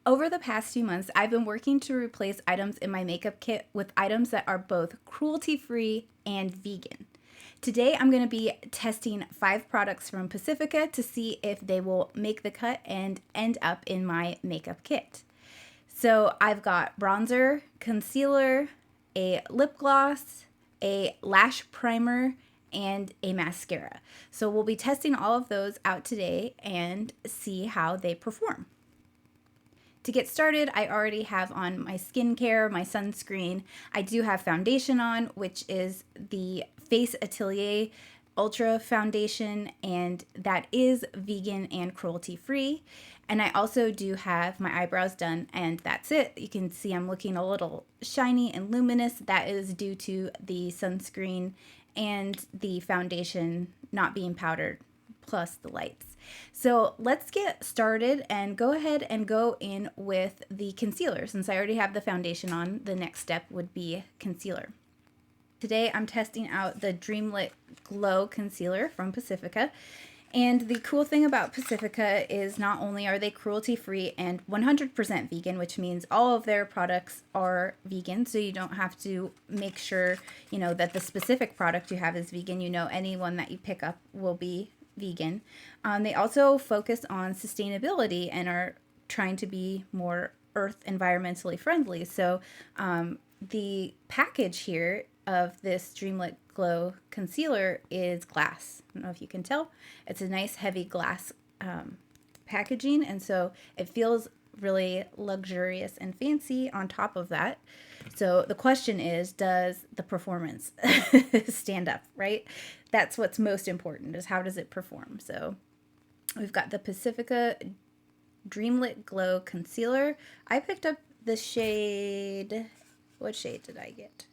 Over the past few months, I've been working to replace items in my makeup kit with items that are both cruelty-free and vegan. Today, I'm going to be testing 5 products from Pacifica to see if they will make the cut and end up in my makeup kit. So I've got bronzer, concealer, a lip gloss, a lash primer, and a mascara. So we'll be testing all of those out today and see how they perform. To get started, I already have on my skincare, my sunscreen. I do have foundation on, which is the Face Atelier Ultra Foundation, and that is vegan and cruelty-free. And I also do have my eyebrows done, and that's it. You can see I'm looking a little shiny and luminous. That is due to the sunscreen and the foundation not being powdered, plus the lights. So let's get started and go ahead and go in with the concealer. Since I already have the foundation on, the next step would be concealer. Today I'm testing out the Dreamlit Glow Concealer from Pacifica. And the cool thing about Pacifica is not only are they cruelty-free and 100% vegan, which means all of their products are vegan, so you don't have to make sure, that the specific product you have is vegan. Any one that you pick up will be vegan. They also focus on sustainability and are trying to be more earth environmentally friendly. So the package here of this Dreamlit Glow Concealer is glass. I don't know if you can tell. It's a nice heavy glass packaging, and so it feels really luxurious and fancy on top of that. So the question is, does the performance stand up, right? That's what's most important, is how does it perform? So we've got the Pacifica Dreamlit Glow Concealer. I picked up the shade, what shade did I get?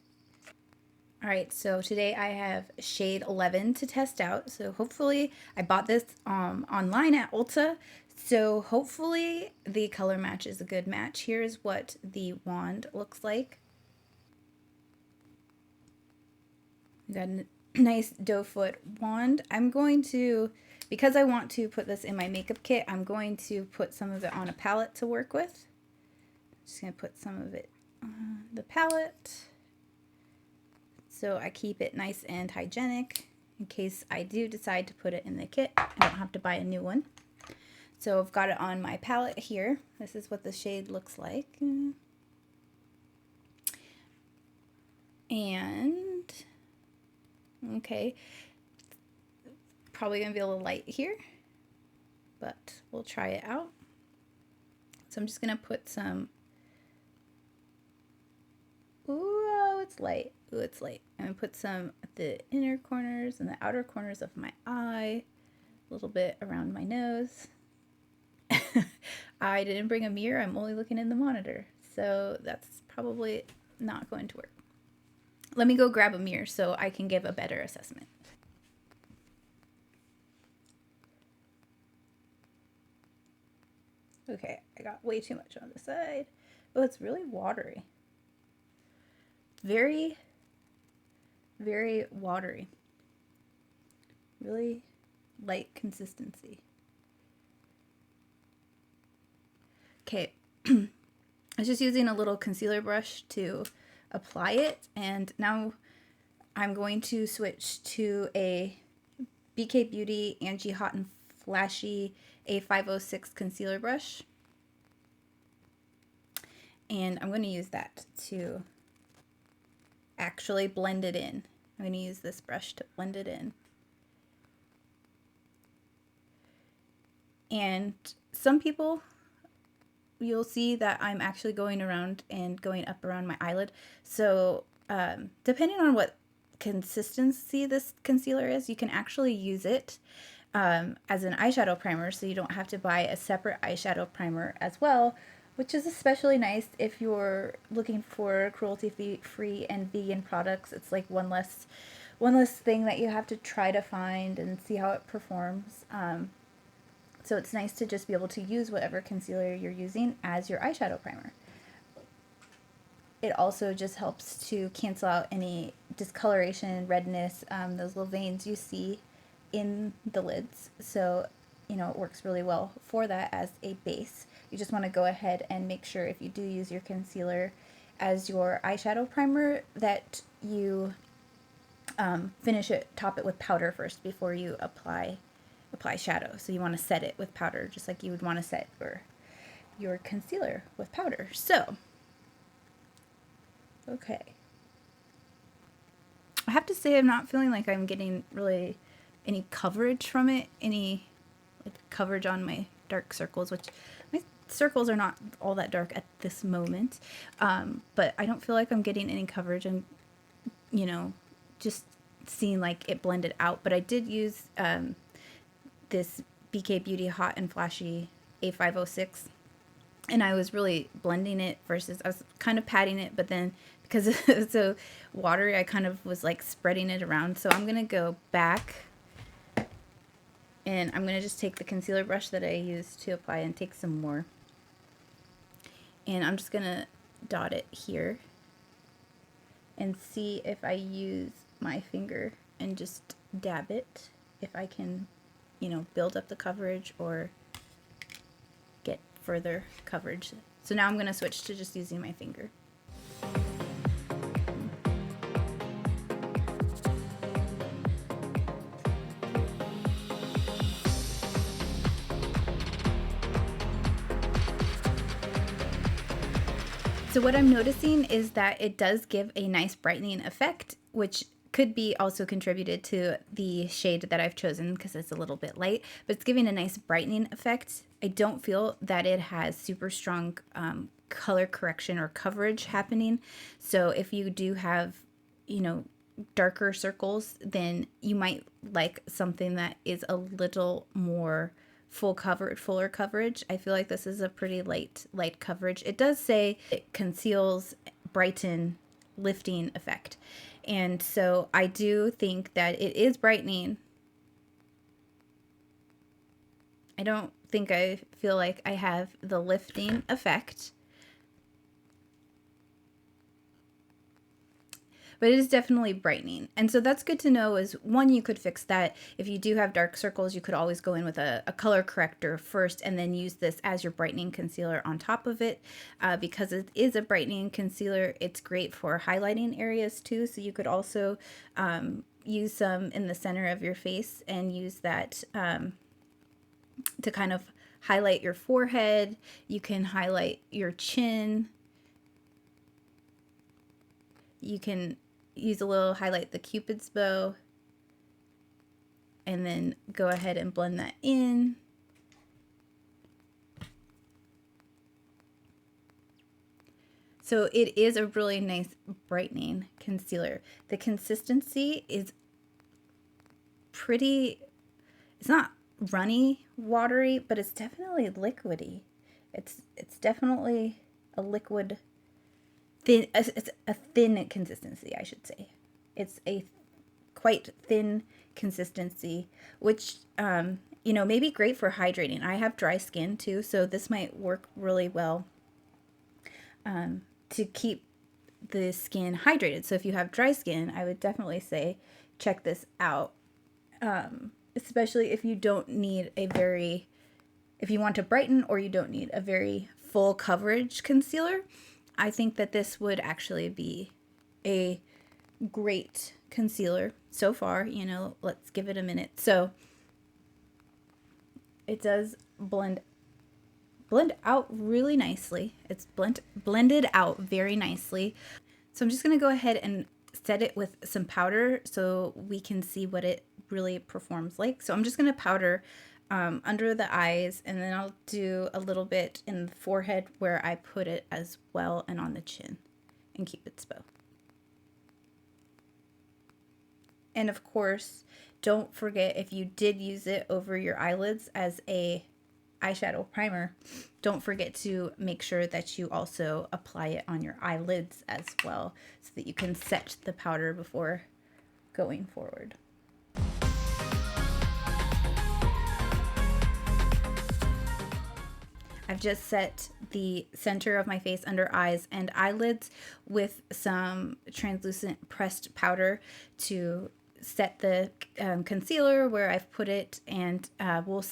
All right, so today I have shade 11 to test out. So hopefully, I bought this online at Ulta. So hopefully the color match is a good match. Here's what the wand looks like. We got a nice doe foot wand. I'm going to, because I want to put this in my makeup kit, I'm going to put some of it on a palette to work with. Just gonna put some of it on the palette, so I keep it nice and hygienic in case I do decide to put it in the kit. I don't have to buy a new one. So I've got it on my palette here. This is what the shade looks like. And, okay, probably gonna be a little light here, but we'll try it out. So I'm just gonna put some, ooh, it's light. Ooh, it's light. I'm going to put some at the inner corners and the outer corners of my eye, a little bit around my nose. I didn't bring a mirror. I'm only looking in the monitor, so that's probably not going to work. Let me go grab a mirror so I can give a better assessment. Okay, I got way too much on the side. Oh, it's really watery. Very, very watery. Really light consistency. Okay, I was just using a little concealer brush to apply it, and now I'm going to switch to a BK Beauty Angie Hot and Flashy A506 concealer brush, and I'm going to use that to actually blend it in. I'm going to use this brush to blend it in. And some people, you'll see that I'm actually going around and going up around my eyelid. So depending on what consistency this concealer is, you can actually use it as an eyeshadow primer, so you don't have to buy a separate eyeshadow primer as well, which is especially nice if you're looking for cruelty-free and vegan products. It's like one less thing that you have to try to find and see how it performs. So it's nice to just be able to use whatever concealer you're using as your eyeshadow primer. It also just helps to cancel out any discoloration, redness, those little veins you see in the lids. So you know, it works really well for that as a base. You just want to go ahead and make sure if you do use your concealer as your eyeshadow primer that you finish it, top it with powder first before you apply shadow. So you want to set it with powder just like you would want to set your concealer with powder. So, okay. I have to say I'm not feeling like I'm getting really any coverage from it, any like coverage on my dark circles, which my circles are not all that dark at this moment, but I don't feel like I'm getting any coverage and, you know, just seeing like it blended out. But I did use this BK Beauty Hot and Flashy A506, and I was really blending it versus I was kind of patting it, but then because it was so watery, I kind of was like spreading it around. So I'm going to go back and I'm going to just take the concealer brush that I used to apply and take some more. And I'm just going to dot it here and see if I use my finger and just dab it, if I can, you know, build up the coverage or get further coverage. So now I'm going to switch to just using my finger. So what I'm noticing is that it does give a nice brightening effect, which could be also contributed to the shade that I've chosen because it's a little bit light, but it's giving a nice brightening effect. I don't feel that it has super strong color correction or coverage happening. So if you do have, you know, darker circles, then you might like something that is a little more fuller coverage. I feel like this is a pretty light coverage. It does say it conceals, brighten, lifting effect. And so I do think that it is brightening. I don't think I feel like I have the lifting effect. But it is definitely brightening. And so that's good to know is, one, you could fix that. If you do have dark circles, you could always go in with a color corrector first and then use this as your brightening concealer on top of it. Because it is a brightening concealer, it's great for highlighting areas too. So you could also use some in the center of your face and use that to kind of highlight your forehead. You can highlight your chin. You can use a little highlight the Cupid's bow and then go ahead and blend that in. So it is a really nice brightening concealer. The consistency is pretty, it's not runny, watery, but it's definitely liquidy. It's definitely a liquid thin, it's a thin consistency, I should say. It's a quite thin consistency, which, you know, may be great for hydrating. I have dry skin too, so this might work really well to keep the skin hydrated. So if you have dry skin, I would definitely say check this out, especially if you don't need if you want to brighten or you don't need a very full coverage concealer. I think that this would actually be a great concealer so far. You know, let's give it a minute. So it does blend out really nicely. It's blended out very nicely. So I'm just going to go ahead and set it with some powder so we can see what it really performs like. So I'm just going to powder under the eyes, and then I'll do a little bit in the forehead where I put it as well, and on the chin and Cupid's bow. And of course, don't forget, if you did use it over your eyelids as a eyeshadow primer, don't forget to make sure that you also apply it on your eyelids as well so that you can set the powder before going forward. I've just set the center of my face under eyes and eyelids with some translucent pressed powder to set the concealer where I've put it, and we'll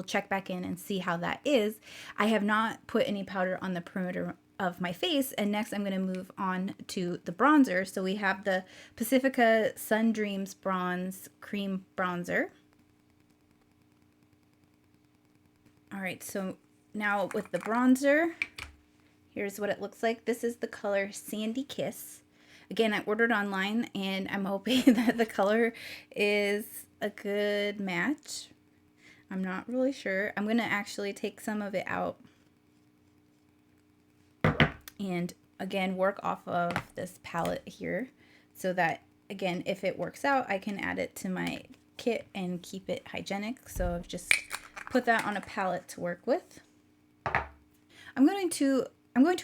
check back in and see how that is. I have not put any powder on the perimeter of my face, and next I'm going to move on to the bronzer. So we have the Pacifica Sun Dreams Bronze Cream Bronzer. All right, so now with the bronzer, here's what it looks like. This is the color Sandy Kiss. Again, I ordered online, and I'm hoping that the color is a good match. I'm not really sure. I'm going to actually take some of it out and, again, work off of this palette here so that, again, if it works out, I can add it to my kit and keep it hygienic. So I've just put that on a palette to work with. I'm going to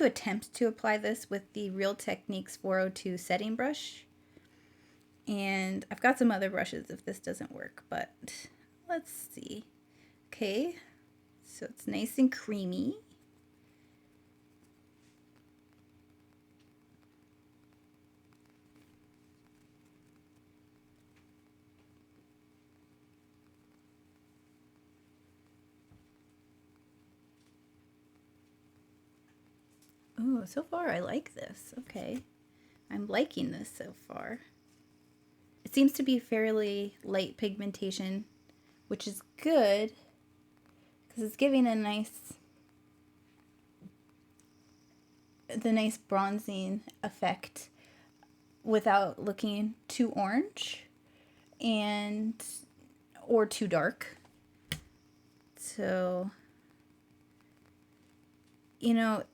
attempt to apply this with the Real Techniques 402 setting brush. And I've got some other brushes if this doesn't work, but let's see. Okay, so it's nice and creamy. Oh, so far I like this. Okay. I'm liking this so far. It seems to be fairly light pigmentation, which is good because it's giving the nice bronzing effect without looking too orange or too dark. So, you know,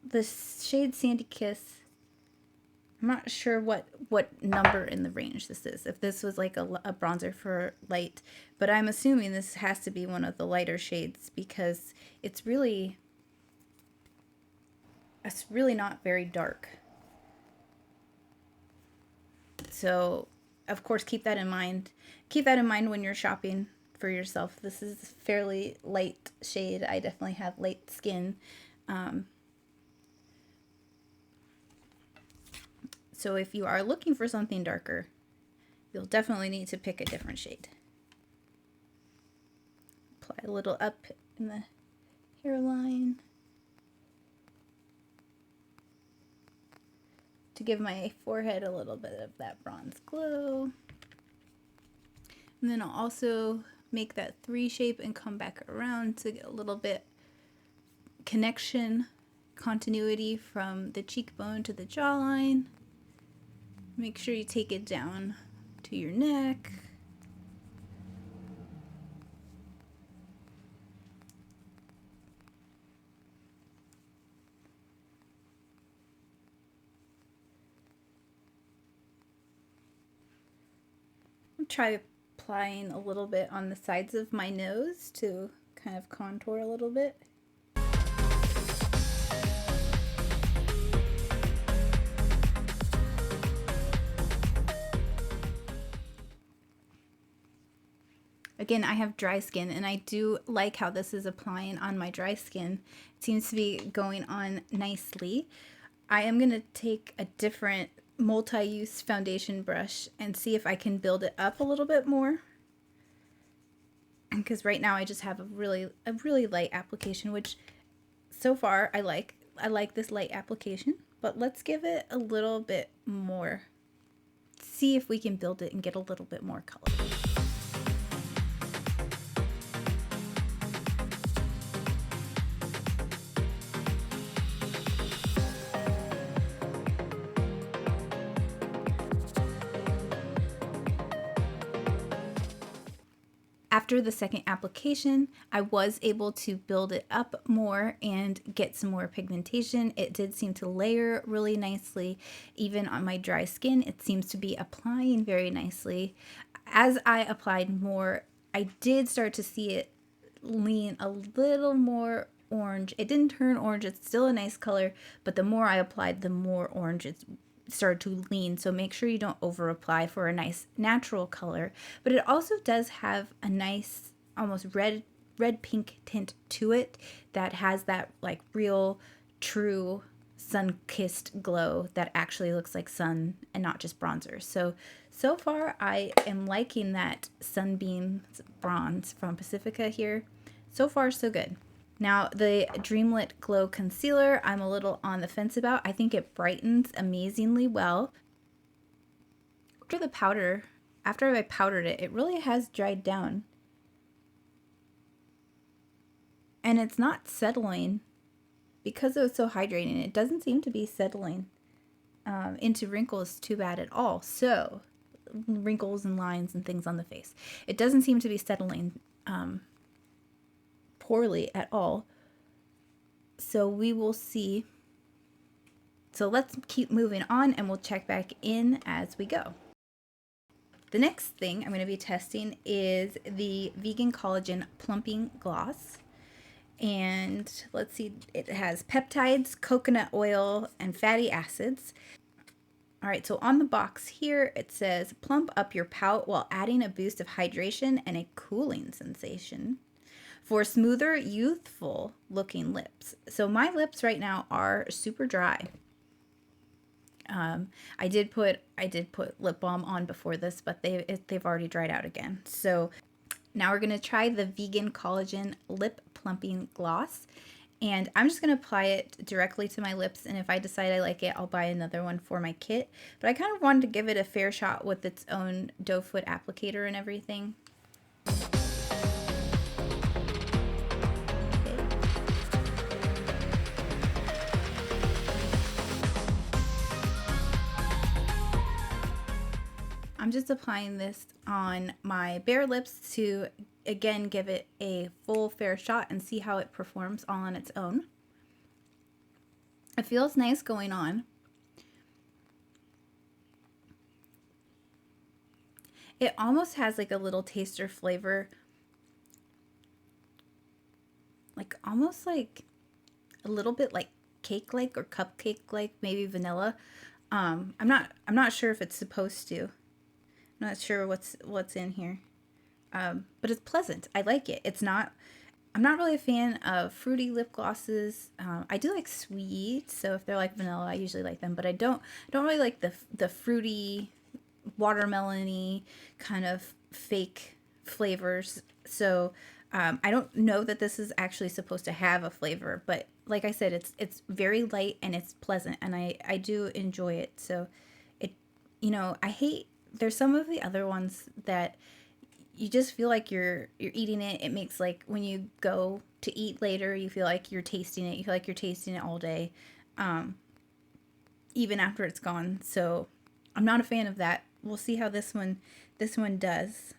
the shade Sandy Kiss, I'm not sure what number in the range this is, if this was like a bronzer for light, but I'm assuming this has to be one of the lighter shades because it's really not very dark. So, of course, keep that in mind. Keep that in mind when you're shopping for yourself. This is a fairly light shade. I definitely have light skin. So if you are looking for something darker, you'll definitely need to pick a different shade. Apply a little up in the hairline to give my forehead a little bit of that bronze glow. And then I'll also make that 3 shape and come back around to get a little bit continuity from the cheekbone to the jawline. Make sure you take it down to your neck. I'll try applying a little bit on the sides of my nose to kind of contour a little bit. Again, I have dry skin, and I do like how this is applying on my dry skin. It seems to be going on nicely. I am going to take a different multi-use foundation brush and see if I can build it up a little bit more. Because right now I just have a really light application, which so far I like. I like this light application, but let's give it a little bit more. See if we can build it and get a little bit more color. After the second application, I was able to build it up more and get some more pigmentation. It did seem to layer really nicely. Even on my dry skin, it seems to be applying very nicely. As I applied more, I did start to see it lean a little more orange. It didn't turn orange. It's still a nice color, but the more I applied, the more orange it started to lean. So make sure you don't over apply for a nice natural color, but it also does have a nice almost red pink tint to it that has that like real true sun-kissed glow that actually looks like sun and not just bronzer. So far I am liking that Sunbeam bronze from Pacifica here. So far, so good. Now, the Dreamlit Glow Concealer, I'm a little on the fence about. I think it brightens amazingly well. After I powdered it, it really has dried down. And it's not settling because it was so hydrating. It doesn't seem to be settling into wrinkles too bad at all. So, wrinkles and lines and things on the face. It doesn't seem to be settling poorly at all. So we will see. So let's keep moving on and we'll check back in as we go. The next thing I'm going to be testing is the Vegan Collagen Plumping Gloss. And let's see, it has peptides, coconut oil, and fatty acids. All right, so on the box here, it says plump up your pout while adding a boost of hydration and a cooling sensation for smoother, youthful looking lips. So my lips right now are super dry. I did put lip balm on before this, but they've already dried out again. So now we're gonna try the Vegan Collagen Lip Plumping Gloss, and I'm just gonna apply it directly to my lips. And if I decide I like it, I'll buy another one for my kit. But I kind of wanted to give it a fair shot with its own doe foot applicator and everything. I'm just applying this on my bare lips to, again, give it a full fair shot and see how it performs all on its own. It feels nice going on. It almost has like a little taster flavor, like almost like a little bit like cake-like or cupcake-like, maybe vanilla. I'm not sure if it's supposed to. I'm not sure what's in here, but it's pleasant. I like it. I'm not really a fan of fruity lip glosses. I do like sweet, so if they're like vanilla, I usually like them. But I don't really like the fruity, watermelony kind of fake flavors. So I don't know that this is actually supposed to have a flavor, but like I said, it's very light and it's pleasant, and I do enjoy it. So there's some of the other ones that you just feel like you're eating it. It makes, like, when you go to eat later, you feel like you're tasting it. You feel like you're tasting it all day, even after it's gone. So I'm not a fan of that. We'll see how this one does.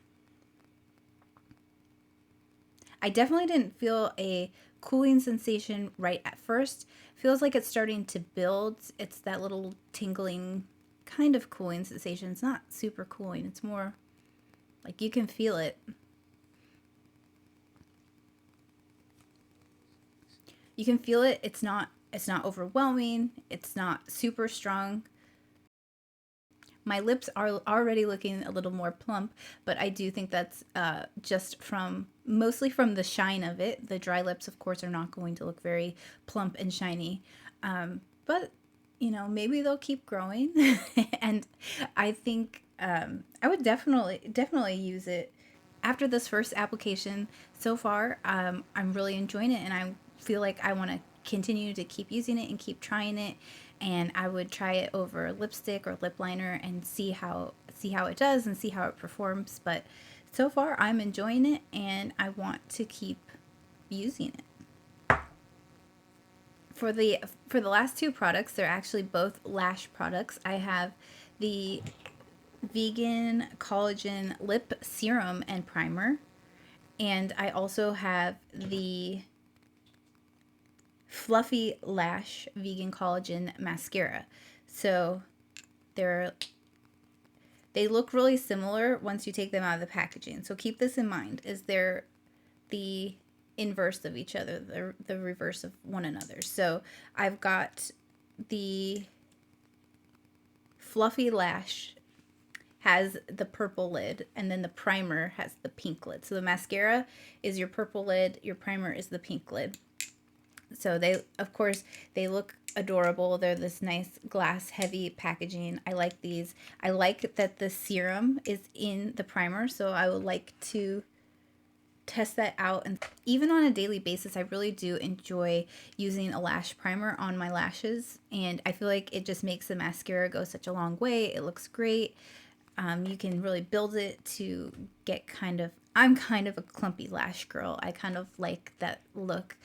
I definitely didn't feel a cooling sensation right at first. Feels like it's starting to build. It's that little tingling kind of cooling sensation. It's not super cooling. It's more like you can feel it. You can feel it. It's not overwhelming. It's not super strong. My lips are already looking a little more plump, but I do think that's just mostly from the shine of it. The dry lips, of course, are not going to look very plump and shiny. But maybe they'll keep growing. And I think I would definitely use it after this first application. So far, I'm really enjoying it, and I feel like I want to continue to keep using it and keep trying it. And I would try it over lipstick or lip liner and see how it does and see how it performs. But so far, I'm enjoying it, and I want to keep using it. For the last two products, they're actually both Lash products. I have the Vegan Collagen Lip Serum and Primer, and I also have the Fluffy Lash Vegan Collagen Mascara. So they look really similar once you take them out of the packaging. So keep this in mind, is they're the inverse of each other, the reverse of one another. So I've got the Fluffy Lash has the purple lid, and then the primer has the pink lid. So the mascara is your purple lid, your primer is the pink lid. So they look adorable. They're this nice glass heavy packaging. I like these. I like that the serum is in the primer, so I would like to test that out. And even on a daily basis, I really do enjoy using a lash primer on my lashes, and I feel like it just makes the mascara go such a long way. It looks great. You can really build it to get I'm kind of a clumpy lash girl. I kind of like that look.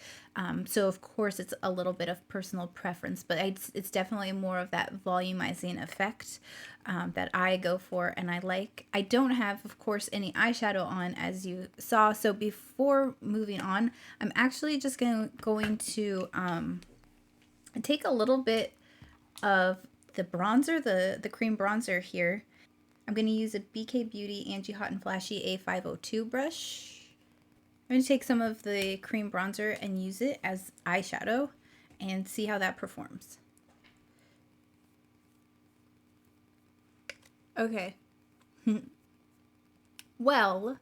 So of course it's a little bit of personal preference, but it's definitely more of that volumizing effect that I go for, and I like. I don't have, of course, any eyeshadow on, as you saw. So before moving on, I'm actually just going to take a little bit of the bronzer, the cream bronzer here. I'm going to use a BK Beauty Angie Hot and Flashy A502 brush. I'm going to take some of the cream bronzer and use it as eyeshadow and see how that performs. Okay. Well,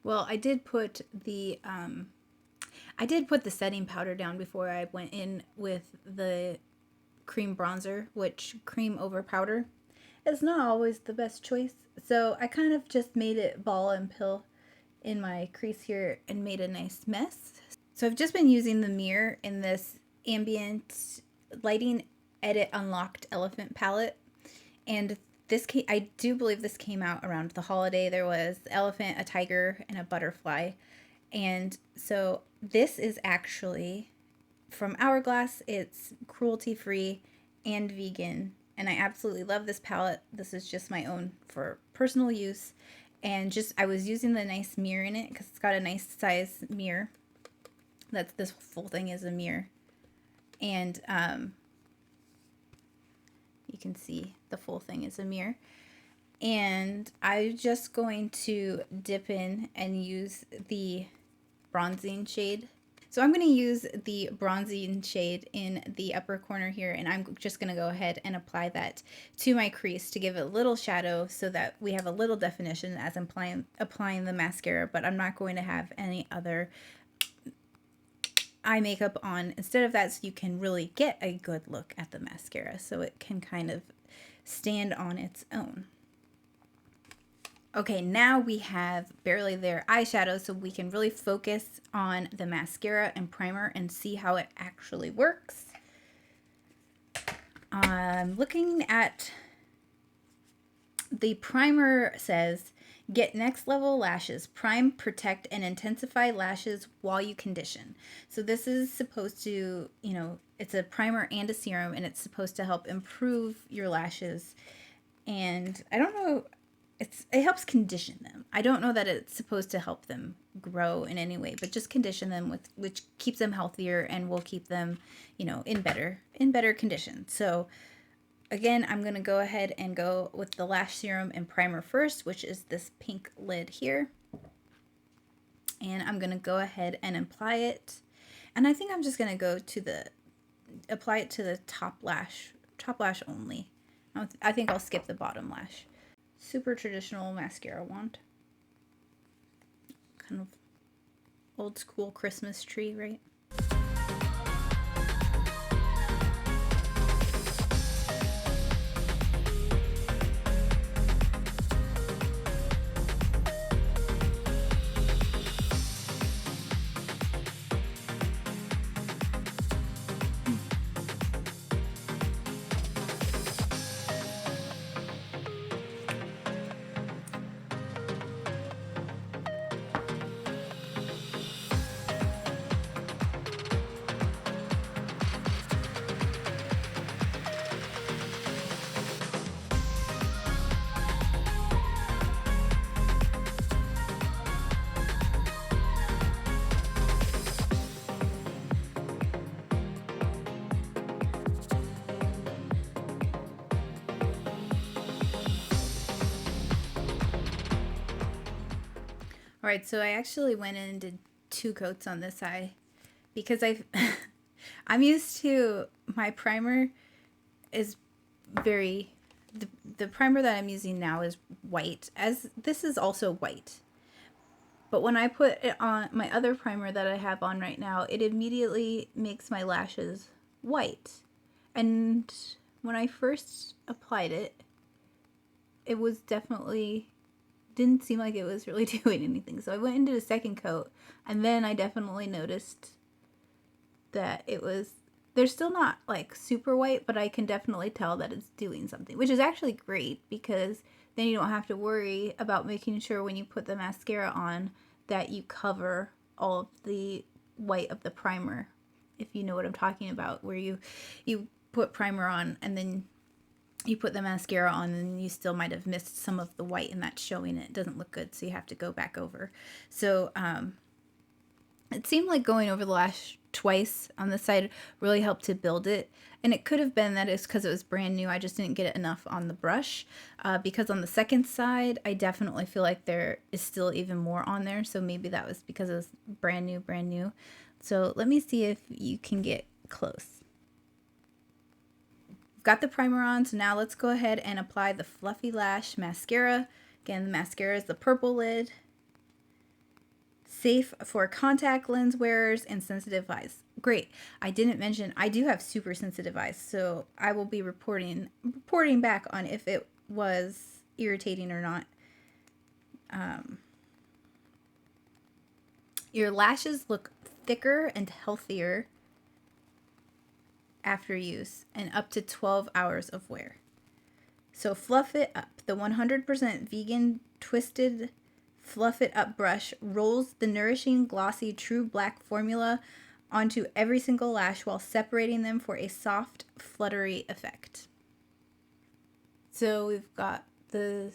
I did put the setting powder down before I went in with the cream bronzer, which cream over powder is not always the best choice. So I kind of just made it ball and pill in my crease here and made a nice mess. So I've just been using the mirror in this Ambient Lighting Edit Unlocked Elephant palette, and I do believe this came out around the holiday. There was an elephant, a tiger, and a butterfly. And so this is actually from Hourglass. It's cruelty-free and vegan, and I absolutely love this palette. This is just my own for personal use, and I was using the nice mirror in it because it's got a nice size mirror. This full thing is a mirror, and you can see the full thing is a mirror. And I'm just going to dip in and use the bronzing shade. So I'm going to use the bronzing shade in the upper corner here, and I'm just going to go ahead and apply that to my crease to give it a little shadow so that we have a little definition as I'm applying the mascara, but I'm not going to have any other eye makeup on instead of that, so you can really get a good look at the mascara, so it can kind of stand on its own. Okay, now we have Barely There eyeshadow, so we can really focus on the mascara and primer and see how it actually works. Looking at the primer, says, get next level lashes, prime, protect, and intensify lashes while you condition. So this is supposed to, it's a primer and a serum, and it's supposed to help improve your lashes. And I don't know, it helps condition them. I don't know that it's supposed to help them grow in any way, but just condition them which keeps them healthier and will keep them, in better condition. So again, I'm going to go ahead and go with the lash serum and primer first, which is this pink lid here. And I'm going to go ahead and apply it. And I think I'm just going to apply it to the top lash only. I think I'll skip the bottom lash. Super traditional mascara wand. Kind of old school Christmas tree, right? All right, so I actually went in and did 2 coats on this eye because I'm used to, my primer is the primer that I'm using now is white, as this is also white. But when I put it on my other primer that I have on right now, it immediately makes my lashes white. And when I first applied it, it was definitely, didn't seem like it was really doing anything. So I went into the second coat, and then I definitely noticed that it was, they're still not like super white, but I can definitely tell that it's doing something, which is actually great because then you don't have to worry about making sure when you put the mascara on that you cover all of the white of the primer, if you know what I'm talking about, where you put primer on and then you put the mascara on and you still might have missed some of the white and that's showing. It doesn't look good, so you have to go back over. So it seemed like going over the lash twice on this side really helped to build it. And it could have been that it's because it was brand new. I just didn't get it enough on the brush. Because on the second side, I definitely feel like there is still even more on there. So maybe that was because it was brand new, brand new. So let me see if you can get close. Got the primer on, so now let's go ahead and apply the Fluffy Lash Mascara. Again, the mascara is the purple lid. Safe for contact lens wearers and sensitive eyes. Great. I didn't mention I do have super sensitive eyes, so I will be reporting back on if it was irritating or not. Your lashes look thicker and healthier after use and up to 12 hours of wear. So fluff it up. The 100% vegan twisted Fluff It Up brush rolls the nourishing, glossy, true black formula onto every single lash while separating them for a soft, fluttery effect. So we've got a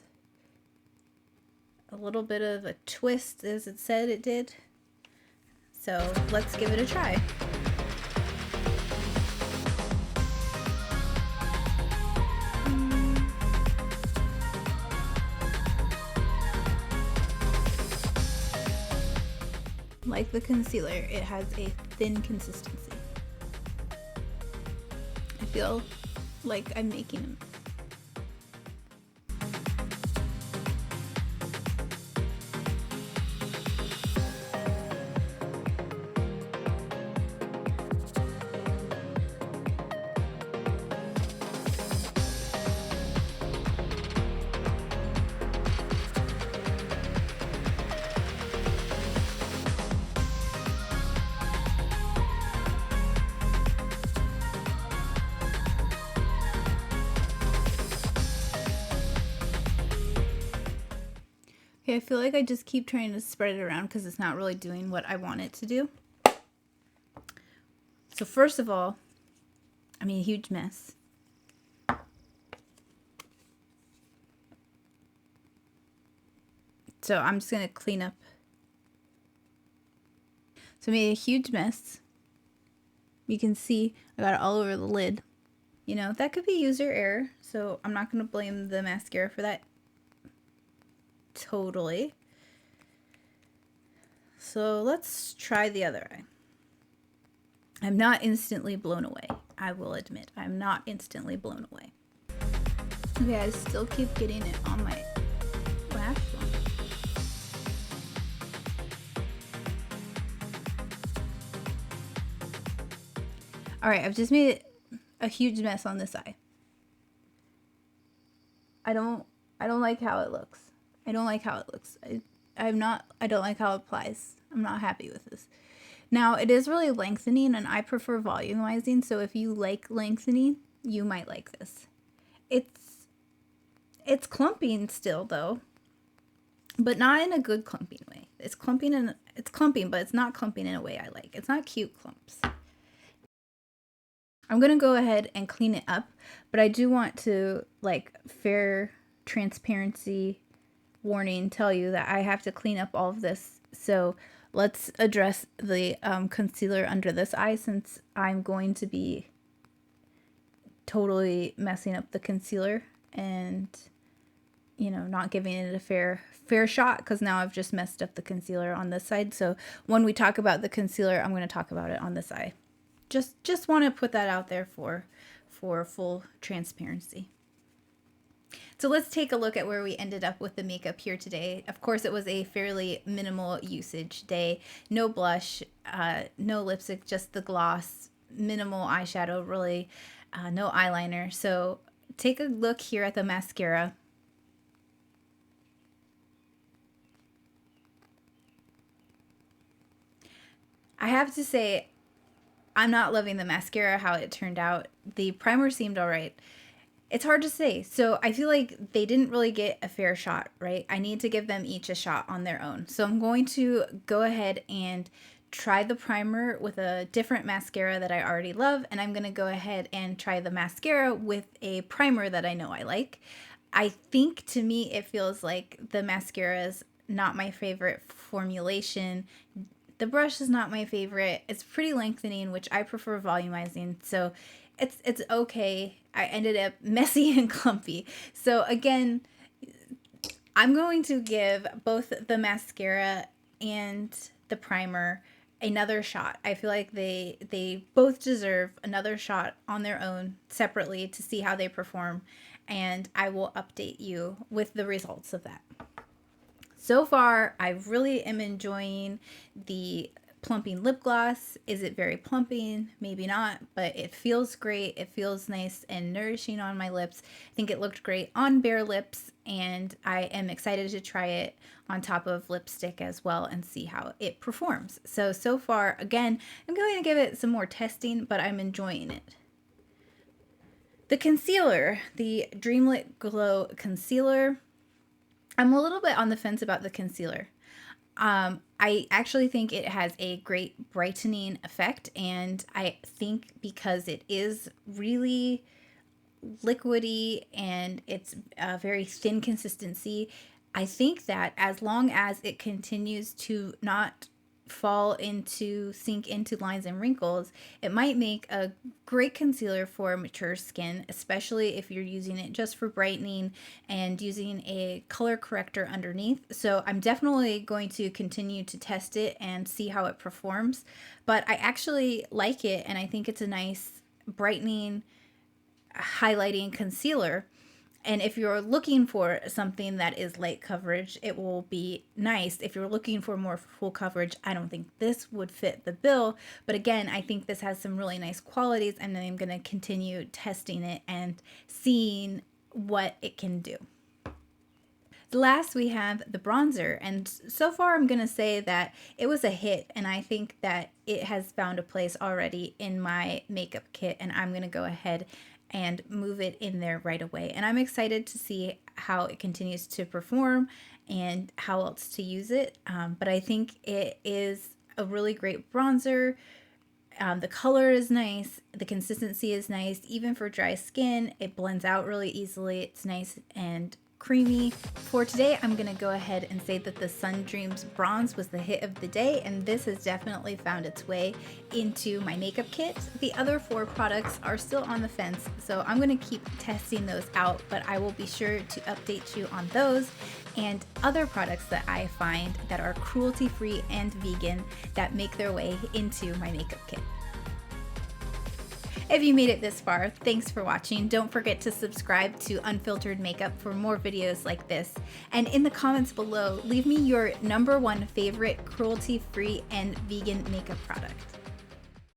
little bit of a twist as it said it did. So let's give it a try. Like the concealer, it has a thin consistency. I feel like I'm making them. Okay, I feel like I just keep trying to spread it around because it's not really doing what I want it to do. So first of all, I made a huge mess. So I'm just going to clean up. So I made a huge mess. You can see I got it all over the lid. You know, that could be user error, so I'm not going to blame the mascara for that. Totally. So let's try the other eye. I'm not instantly blown away. I will admit, I'm not instantly blown away. Okay, I still keep getting it on my lash line. Alright, I've just made a huge mess on this eye. I don't like how it looks. I don't like how it looks. I don't like how it applies. I'm not happy with this. Now, it is really lengthening, and I prefer volumizing, so if you like lengthening, you might like this. It's clumping still, though, but not in a good clumping way. It's clumping, but it's not clumping in a way I like. It's not cute clumps. I'm going to go ahead and clean it up, but I do want to, like, fair transparency warning, tell you that I have to clean up all of this. So let's address the concealer under this eye, since I'm going to be totally messing up the concealer and, you know, not giving it a fair shot, because now I've just messed up the concealer on this side. So when we talk about the concealer, I'm going to talk about it on this eye. Just want to put that out there for full transparency. So let's take a look at where we ended up with the makeup here today. Of course, it was a fairly minimal usage day. No blush, no lipstick, just the gloss, minimal eyeshadow, really no eyeliner. So take a look here at the mascara. I have to say, I'm not loving the mascara, how it turned out. The primer seemed all right. It's hard to say. So I feel like they didn't really get a fair shot, right? I need to give them each a shot on their own. So I'm going to go ahead and try the primer with a different mascara that I already love. And I'm going to go ahead and try the mascara with a primer that I know I like. I think to me, it feels like the mascara is not my favorite formulation. The brush is not my favorite. It's pretty lengthening, which I prefer volumizing. So it's okay. I ended up messy and clumpy. So again, I'm going to give both the mascara and the primer another shot. I feel like they both deserve another shot on their own separately to see how they perform, and I will update you with the results of that. So far, I really am enjoying the Plumping lip gloss. Is it very plumping? Maybe not, but it feels great. It feels nice and nourishing on my lips. I think it looked great on bare lips, and I am excited to try it on top of lipstick as well and see how it performs. So far, again, I'm going to give it some more testing, but I'm enjoying it. The concealer, the Dreamlit Glow Concealer. I'm a little bit on the fence about the concealer. I actually think it has a great brightening effect, and I think because it is really liquidy and it's a very thin consistency, I think that as long as it continues to not sink into lines and wrinkles, it might make a great concealer for mature skin, especially if you're using it just for brightening and using a color corrector underneath. So I'm definitely going to continue to test it and see how it performs, but I actually like it, and I think it's a nice brightening, highlighting concealer. And if you're looking for something that is light coverage, it will be nice. If you're looking for more full coverage, I don't think this would fit the bill. But again, I think this has some really nice qualities, and then I'm going to continue testing it and seeing what it can do. Last, we have the bronzer, and so far I'm going to say that it was a hit, and I think that it has found a place already in my makeup kit, and I'm going to go ahead and move it in there right away. And I'm excited to see how it continues to perform and how else to use it. But I think it is a really great bronzer. The color is nice. The consistency is nice. Even for dry skin, it blends out really easily. It's nice and creamy. For today, I'm going to go ahead and say that the Sun Dreams Bronze was the hit of the day, and this has definitely found its way into my makeup kit. The other 4 products are still on the fence, so I'm going to keep testing those out, but I will be sure to update you on those and other products that I find that are cruelty-free and vegan that make their way into my makeup kit. If you made it this far, thanks for watching. Don't forget to subscribe to Unfiltered Makeup for more videos like this. And in the comments below, leave me your #1 favorite cruelty-free and vegan makeup product.